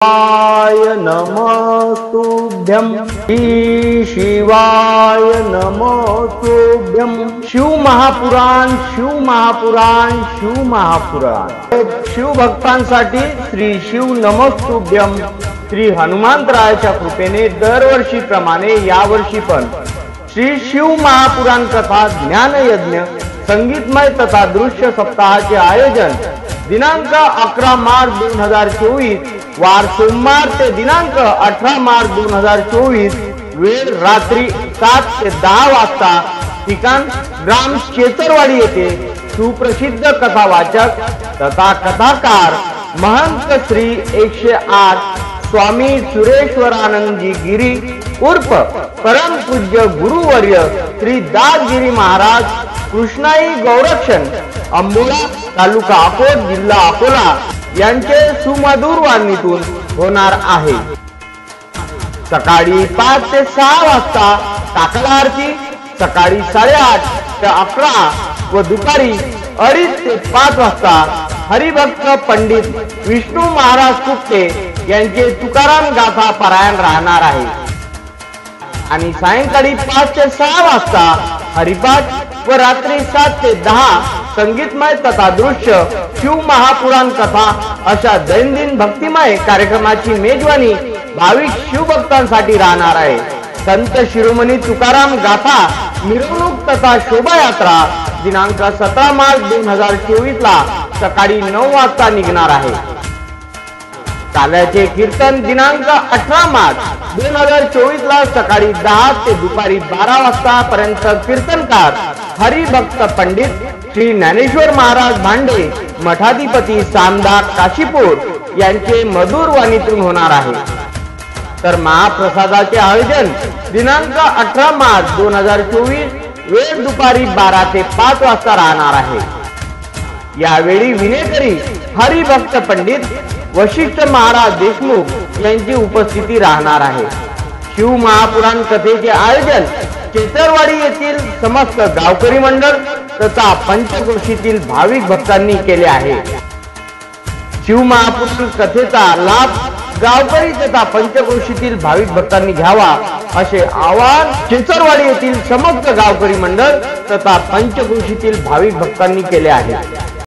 शिवाय नमस्तुभ्यं श्री शिवाय नमस्तुभ्यं। शिव महापुराण शिव महापुराण शिव महापुराण। शिव भक्तांसाठी श्री शिव नमस्तुभ्यं। श्री हनुमंतरायाच्या कृपेने दरवर्षीप्रमाणे यावर्षी पण श्री शिव महापुराण कथा ज्ञान यज्ञ संगीतमय तथा दृश्य सप्ताहाचे आयोजन दिनांक 11 मार्च 2024 वार सोमवार ते दिनांक 18 मार्च 2024 वेळ रात्री 7 ते 10 वाजता। ठिकाण ग्राम शेचरवाडी येथे। सुप्रसिद्ध कथावाचक तथा कथाकार महंत श्री 108 स्वामी सुरेश्वरानंदजी गिरी उर्फ परम पूज्य गुरुवर्य श्री दासगिरी महाराज कृष्णाई गौरक्षण अंबोला तालुका अकोट जिल्हा अकोला यांचे सुमधुर वाणीतून होणार आहे। सकाळी 5 ते 6 वाजता काकला आरती, सकाळी 8:30 ते 11 व दुपारी 2:30 ते 5 वाजता हरिभक्त पंडित विष्णू महाराज कुपटे यांचे तुकाराम गाथा पारायण राहणार आहे आणि सायंकाळी 5 ते 6 वाजता हरिपाठ व रात्री 7 ते 10 संगीतमय तथा दृश्य शिव महापुराण कथा अशा दैनंदिन भक्तिमय कार्यक्रमाची मेजवानी भाविक शिवभक्तांसाठी राहणार आहे। संत शिरोमणी तुकाराम गाथा मिरवणूक तथा शोभायात्रा दिनांक 17 मार्च 2024 ला सकाळी 9 वाजता निघणार आहे। काल्याचे कीर्तन दिनांक 18 मार्च 2024 ला सकाळी 10 ते दुपारी 12 वाजता पर्यंत कीर्तनकार हरिभक्त पंडित श्री ज्ञानेश्वर महाराज भांडे मठाधिपती सामदा काशीपूर यांचे मधुर वाणीतून होणार आहे। तर महाप्रसादाचे आयोजन दिनांक 18 मार्च 2024 वेळ दुपारी 12 ते 5 वाजता राहणार आहे। यावेळी विनेकरी हरिभक्त पंडित वशिष्ठ महाराज देशमुख यांची उपस्थिती राहणार आहे। शिव महापुराण कथेचे आयोजन शेचरवाडी येथील समस्त गावकरी मंडळ तथा पंचक्रोशीतील भाविक भक्तांनी केले आहे। शिव महापुराण कथेचा लाभ गावकरी तथा पंचक्रोशीतील भाविक भक्तांनी घ्यावा असे आवाहन शेचरवाडी येथील समस्त गावकरी मंडळ तथा पंचक्रोशीतील भाविक भक्तांनी केले आहे।